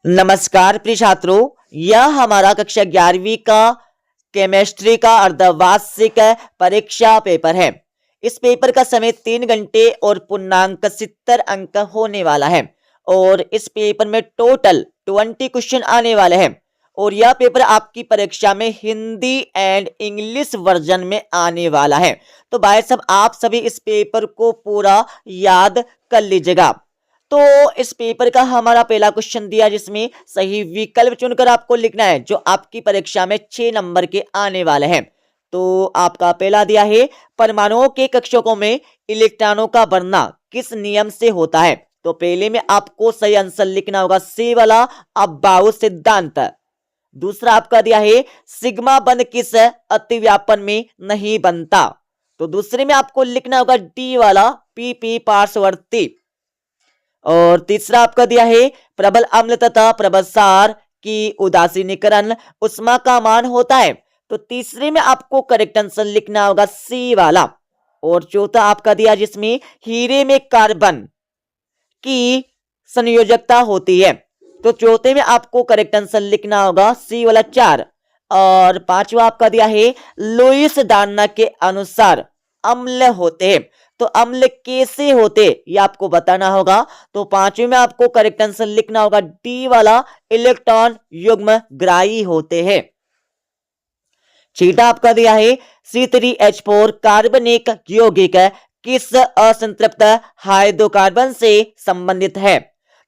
नमस्कार प्रिय छात्रों, यह हमारा कक्षा 11वीं का केमिस्ट्री का अर्धवार्षिक परीक्षा पेपर है। इस पेपर का समय 3 घंटे और पूर्णांक 70 अंक होने वाला है और इस पेपर में टोटल 20 क्वेश्चन आने वाले हैं और यह पेपर आपकी परीक्षा में हिंदी एंड इंग्लिश वर्जन में आने वाला है। तो भाई साहब, आप सभी इस पेपर को पूरा याद कर लीजिएगा। तो इस पेपर का हमारा पहला क्वेश्चन दिया जिसमें सही विकल्प चुनकर आपको लिखना है जो आपकी परीक्षा में 6 नंबर के आने वाले हैं। तो आपका पहला दिया है, परमाणुओं के कक्षकों में इलेक्ट्रॉनों का बढ़ना किस नियम से होता है। तो पहले में आपको सही आंसर लिखना होगा सी वाला अबाउ सिद्धांत। दूसरा आपका दिया है, सिग्मा बंध किस अतिव्यापन में नहीं बनता। तो दूसरे में आपको लिखना होगा डी वाला पीपी पार्श्ववर्ती। और तीसरा आपका दिया है, प्रबल अम्ल तथा प्रबल क्षार की उदासीनीकरण उष्मा का मान होता है। तो तीसरे में आपको करेक्ट आंसर लिखना होगा सी वाला। और चौथा आपका दिया जिसमें हीरे में कार्बन की संयोजकता होती है। तो चौथे में आपको करेक्ट आंसर लिखना होगा सी वाला 4। और पांचवा आपका दिया है, लुईस दार्ना के अनुसार अम्ल होते हैं। तो अम्ल कैसे होते ये आपको बताना होगा। तो पांचवें में आपको करेक्ट आंसर लिखना होगा डी वाला इलेक्ट्रॉन युग्म ग्राही होते हैं। छठा आपका दिया है, C3H4 कार्बनिक यौगिक किस असंतृप्त हाइड्रोकार्बन से संबंधित है।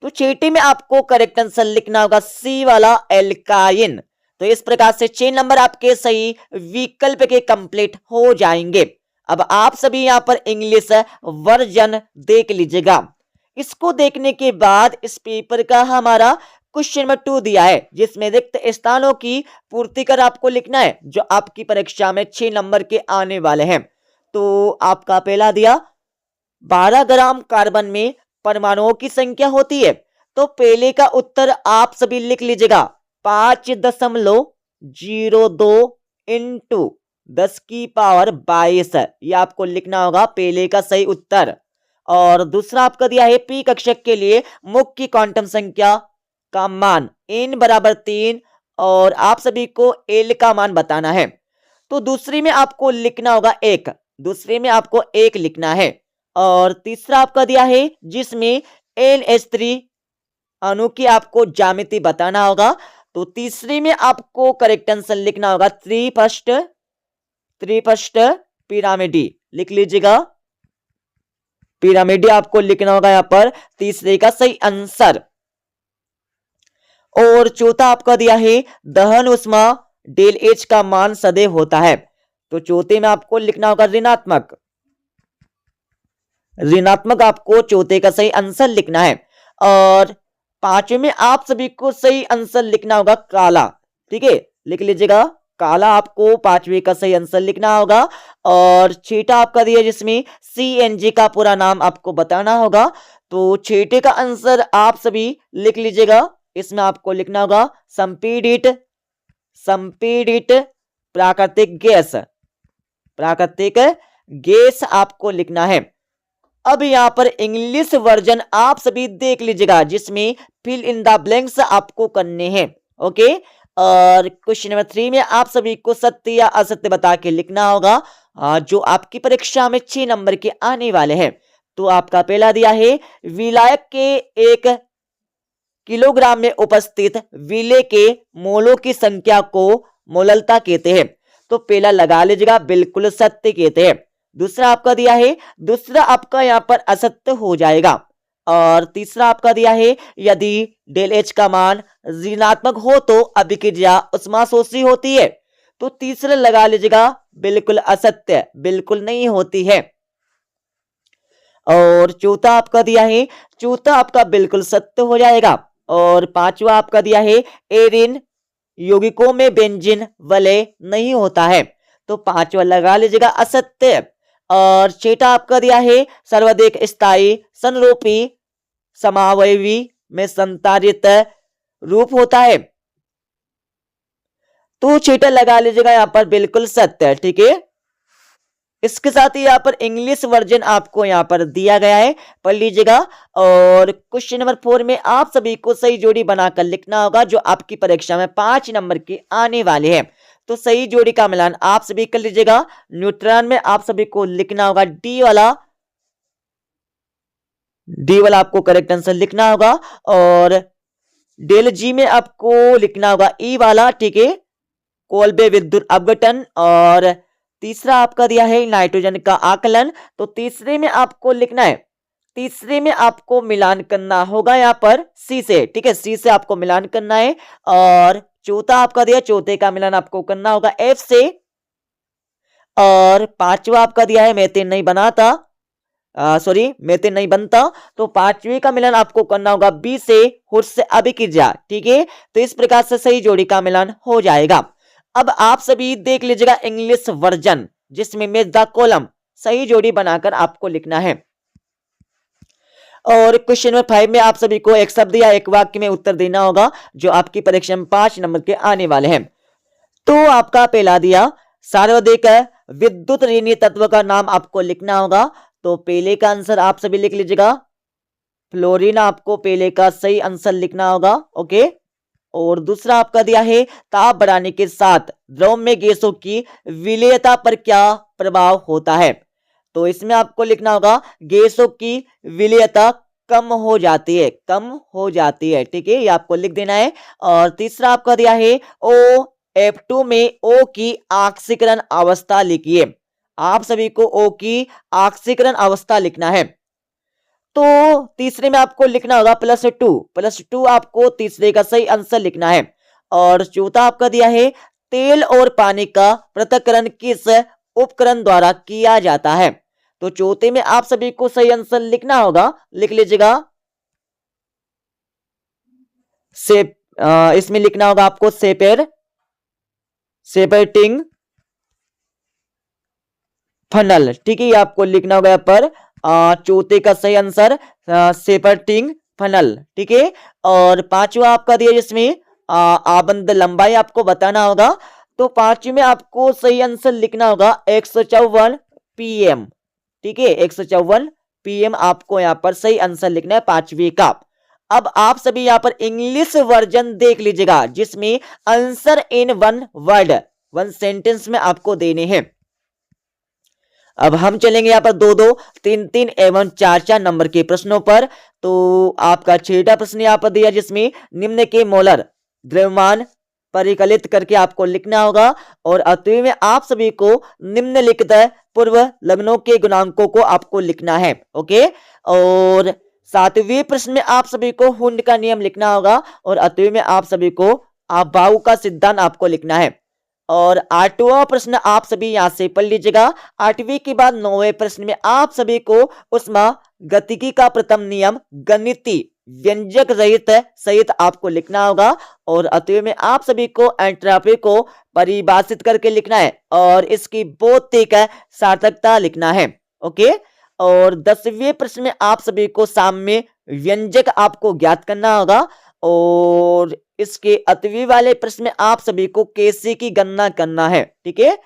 तो छठे में आपको करेक्ट आंसर लिखना होगा सी वाला एल्काइन। तो इस प्रकार से 6 नंबर आपके सही विकल्प के कंप्लीट हो जाएंगे। अब आप सभी यहां पर इंग्लिश वर्जन देख लीजिएगा। इसको देखने के बाद इस पेपर का हमारा क्वेश्चन नंबर 2 दिया है जिसमें रिक्त स्थानों की पूर्ति कर आपको लिखना है जो आपकी परीक्षा में 6 नंबर के आने वाले हैं। तो आपका पहला दिया, 12 ग्राम कार्बन में परमाणुओं की संख्या होती है। तो पहले का उत्तर आप सभी लिख लीजिएगा 5.02 इंटू 10 की पावर 22। ये आपको लिखना होगा पहले का सही उत्तर। और दूसरा आपका दिया है, पी कक्षक के लिए मुख्य क्वांटम संख्या का मान n बराबर 3 और आप सभी को l का मान बताना है। तो दूसरी में आपको लिखना होगा 1, दूसरे में आपको 1 लिखना है। और तीसरा आपका दिया है जिसमें NH3 अणु की आपको ज्यामिति बताना होगा। तो तीसरे में आपको करेक्ट आंसर लिखना होगा थ्री फर्स्ट पिरामिडी। लिख लीजिएगा पिरामिडी आपको लिखना होगा यहां पर तीसरे का सही आंसर। और चौथा आपका दिया है, दहन उष्मा डेल एच का मान सदैव होता है। तो चौथे में आपको लिखना होगा ऋणात्मक आपको चौथे का सही आंसर लिखना है। और पांचवें में आप सभी को सही आंसर लिखना होगा काला। ठीक है, लिख लीजिएगा काला आपको पांचवे का सही आंसर लिखना होगा। और छठा आपका दिया जिसमें CNG का पूरा नाम आपको बताना होगा। तो छठे का आंसर आप सभी लिख लीजिएगा। इसमें आपको लिखना होगा संपीड़ित प्राकृतिक गैस आपको लिखना है। अब यहां पर इंग्लिश वर्जन आप सभी देख लीजिएगा जिसमें फिल इन द ब्लैंक्स आपको करने हैं। ओके, और क्वेश्चन नंबर 3 में आप सभी को सत्य या असत्य बता के लिखना होगा जो आपकी परीक्षा में 6 नंबर के आने वाले हैं। तो आपका पहला दिया है, विलायक के 1 किलोग्राम में उपस्थित विलेय के मोलों की संख्या को मोललता कहते हैं। तो पहला लगा लीजिएगा बिल्कुल सत्य कहते हैं। दूसरा आपका दिया है, दूसरा आपका यहां पर असत्य हो जाएगा। और तीसरा आपका दिया है, यदि डेल एच का मान ऋणात्मक हो तो अभिक्रिया उष्माशोषी होती है। तो तीसरा लगा लीजिएगा बिल्कुल असत्य, बिल्कुल नहीं होती है। और चौथा आपका दिया है, चौथा आपका बिल्कुल सत्य हो जाएगा। और पांचवा आपका दिया है, एरिन यौगिकों में बेंजीन वलय नहीं होता है। तो पांचवा लगा लीजिएगा असत्य। और छठा आपका दिया है, सर्वाधिक स्थायी संरूपी समावयवी में संतारित रूप होता है। तो छठा लगा लीजिएगा यहां पर बिल्कुल सत्य। ठीक है, इसके साथ ही यहाँ पर इंग्लिश वर्जन आपको यहाँ पर दिया गया है, पढ़ लीजिएगा। और क्वेश्चन नंबर 4 में आप सभी को सही जोड़ी बनाकर लिखना होगा, जो आपकी परीक्षा में 5 नंबर के आने वाले हैं। तो सही जोड़ी का मिलान आप सभी कर लीजिएगा। न्यूट्रॉन में आप सभी को लिखना होगा डी वाला आपको करेक्ट आंसर लिखना होगा। और डेल जी में आपको लिखना होगा ई वाला, ठीक है, कोलबे विद्युत अपघटन। और तीसरा आपका दिया है नाइट्रोजन का आकलन, तो तीसरे में आपको लिखना है, तीसरे में आपको मिलान करना होगा यहाँ पर सी से, ठीक है, सी से आपको मिलान करना है। और चौथा आपका दिया, चौथे का मिलान आपको करना होगा एफ से। और पांचवा आपका दिया है मेथेन नहीं बनाता, सॉरी मेथेन नहीं बनता, तो पांचवे का मिलान आपको करना होगा बी से, हुड से अभिक्रिया, ठीक है। तो इस प्रकार से सही जोड़ी का मिलान हो जाएगा। अब आप सभी देख लीजिएगा इंग्लिश वर्जन, जिसमें मैच द कॉलम, सही जोड़ी बनाकर आपको लिखना है। और क्वेश्चन नंबर 5 में आप सभी को एक शब्द या एक वाक्य में उत्तर देना होगा, जो आपकी परीक्षा में 5 नंबर के आने वाले हैं। तो आपका पहला दिया सार्वधिक विद्युत ऋणी तत्व का नाम आपको लिखना होगा। तो पहले का आंसर आप सभी लिख लीजिएगा फ्लोरीन, आपको पहले का सही आंसर लिखना होगा, ओके। और दूसरा आपका दिया है ताप बढ़ाने के साथ द्रव में गैसों की विलेयता पर क्या प्रभाव होता है। तो इसमें आपको लिखना होगा गैसों की विलेयता कम हो जाती है, कम हो जाती है, ठीक है, ये आपको लिख देना है। और तीसरा आपका दिया है ओ F2 में O की ऑक्सीकरण अवस्था लिखिए। आप सभी को O की ऑक्सीकरण अवस्था लिखना है। तो तीसरे में आपको लिखना होगा +2 आपको तीसरे का सही आंसर लिखना है। और चौथा आपका दिया है तेल और पानी का पृथक्करण किस उपकरण द्वारा किया जाता है। तो चौथे में आप सभी को सही आंसर लिखना होगा, लिख लीजिएगा इसमें लिखना होगा आपको सेपरेटिंग फनल, ठीक है, ये आपको लिखना होगा यहाँ पर चौथे का सही आंसर सेपरेटिंग फनल, ठीक है। और पांचवा आपका दिया जिसमें आबंद लंबाई आपको बताना होगा। तो पांचवे में आपको सही आंसर लिखना होगा 154 pm, ठीक है, 154 pm आपको यहाँ पर सही आंसर लिखना है पांचवी का। अब आप सभी यहाँ पर इंग्लिश वर्जन देख लीजिएगा, जिसमें आंसर इन 1 वर्ड 1 सेंटेंस में आपको देने हैं। अब हम चलेंगे यहाँ पर 2-2, 3-3 एवं 4-4 नंबर के प्रश्नों पर। तो आपका छठा प्रश्न यहाँ पर दिया, जिसमें निम्न के मोलर द्रव्यमान परिकलित करके आपको लिखना होगा। और अतः में आप सभी को निम्नलिखित पूर्व लग्नों के गुणांकों को आपको लिखना है, ओके। और सातवें प्रश्न में आप सभी को हुंड का नियम लिखना होगा। और अतः में आप सभी को अभाव का सिद्धांत आपको लिखना है। और आठवां प्रश्न आप सभी यहां से पढ़ लीजिएगा। आठवीं के बाद 9वें प्रश्न में आप सभी को उष्मा गतिकी का प्रथम नियम गणितीय व्यंजक रहित सहित आपको लिखना होगा। और अतः में आप सभी को एंट्रोपी को परिभाषित करके लिखना है और इसकी भौतिक सार्थकता लिखना है, ओके। और 10वें प्रश्न में आप सभी को साम्य व्यंजक आपको ज्ञात करना होगा। और इसके अतवी वाले प्रश्न में आप सभी को केसी की गणना करना है, ठीक है।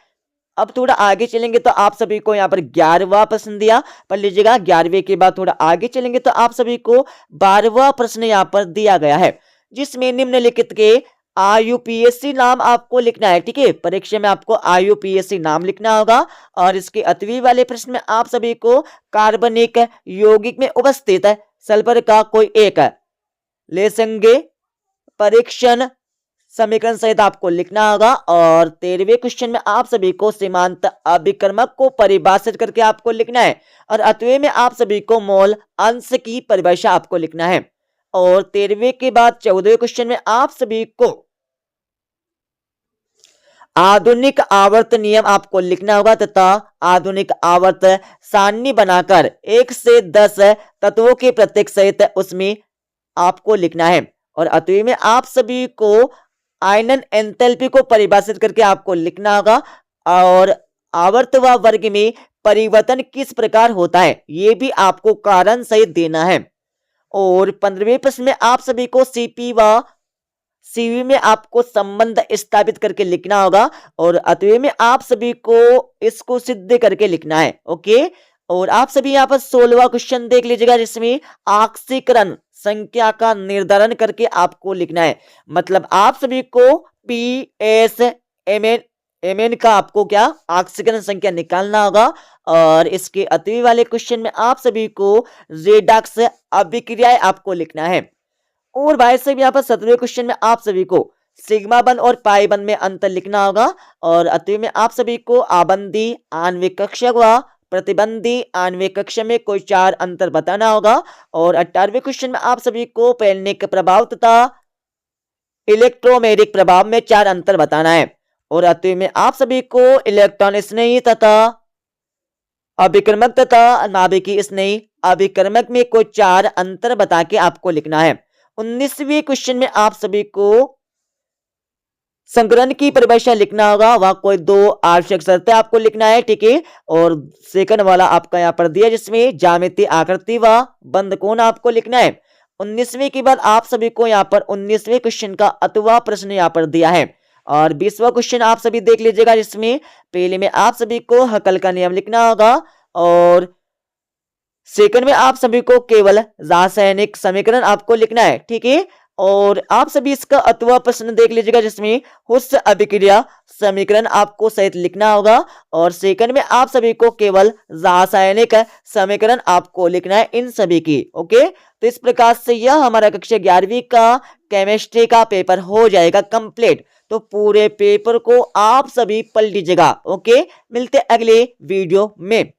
अब थोड़ा आगे चलेंगे तो आप सभी को यहाँ पर 11वां प्रश्न दिया, पढ़ लीजिएगा। 11वें के बाद थोड़ा आगे चलेंगे तो आप सभी को 12वां प्रश्न यहाँ पर दिया गया है, जिसमें निम्नलिखित के IUPAC नाम आपको लिखना है, ठीक है। परीक्षा में आपको IUPAC नाम लिखना होगा। और इसके अतवी वाले प्रश्न में आप सभी को कार्बनिक यौगिक में उपस्थित सल्फर का कोई एक लेंगे परीक्षण समीकरण सहित आपको लिखना होगा। और 13वें क्वेश्चन में आप सभी को सीमांत अभिकर्मक को परिभाषित करके आपको लिखना है। और 8वें में आप सभी को मोल अंश की परिभाषा आपको लिखना है। और 13वें के बाद 14वें क्वेश्चन में आप सभी को आधुनिक आवर्त नियम आपको लिखना होगा तथा आधुनिक आवर्त सारणी बनाकर 1 से 10 तत्वों के प्रत्येक सहित उसमें आपको लिखना है। और 8वें में आप सभी को आयनन एंथैल्पी को परिभाषित करके आपको लिखना होगा। और आवर्त व वर्ग में परिवर्तन किस प्रकार होता है यह भी आपको कारण सहित देना है। और 15वें प्रश्न में आप सभी को सीपी व सीवी में आपको संबंध स्थापित करके लिखना होगा और अतवे में आप सभी को इसको सिद्ध करके लिखना है। ओके, और आप सभी यहाँ पर 16वां क्वेश्चन देख लीजिएगा, जिसमें आक्सीकरण संख्या का निर्धारण करके आपको लिखना है। मतलब आप सभी को पी एस एम एन का आपको क्या आक्सीकरण संख्या निकालना होगा। और इसके अतवे वाले क्वेश्चन में आप सभी को रेडॉक्स अभिक्रियाएं आपको लिखना है। और भाई साहब यहाँ पर 17वें क्वेश्चन में आप सभी को सिग्मा बंध और पाई बंध में अंतर लिखना होगा। और अतवे में आप सभी को आबंधी आणविक कक्षक व प्रतिबंधी आणविक कक्षक में कोई 4 अंतर बताना होगा। और 18वें क्वेश्चन में आप सभी को पेलनिक प्रभाव तथा इलेक्ट्रोमैग्नेटिक प्रभाव में 4 अंतर बताना है। और अतवे में आप सभी को इलेक्ट्रॉन स्नेही तथा अभिकर्मक तथा नाभिकीय स्नेही अभिकर्मक में कोई 4 अंतर बता के आपको लिखना है। 19वें क्वेश्चन में आप सभी को संकरण की परिभाषा लिखना होगा, वह कोई 2 आवश्यक शर्तें आपको लिखना है, ठीक है। और सेकंड वाला आपका यहाँ पर दिया, जिसमें ज्यामितीय आकृति व बंद कोण आपको लिखना है। 19वें के बाद आप सभी को यहाँ पर 19वें क्वेश्चन का अथवा प्रश्न यहाँ पर दिया है। और 20वां क्वेश्चन आप सभी देख लीजिएगा, जिसमें पहले में आप सभी को हकल का नियम लिखना होगा और सेकंड में आप सभी को केवल रासायनिक समीकरण आपको लिखना है, ठीक है। और आप सभी इसका अथवा प्रश्न देख लीजिएगा, जिसमें हुस्स अभिक्रिया समीकरण आपको सहित लिखना होगा। और सेकंड में आप सभी को केवल रासायनिक समीकरण आपको लिखना है इन सभी की। ओके, तो इस प्रकार से यह हमारा कक्षा 11वीं का केमिस्ट्री का पेपर हो जाएगा कंप्लीट। तो पूरे पेपर को आप सभी पढ़ लीजिएगा। ओके, मिलते अगले वीडियो में।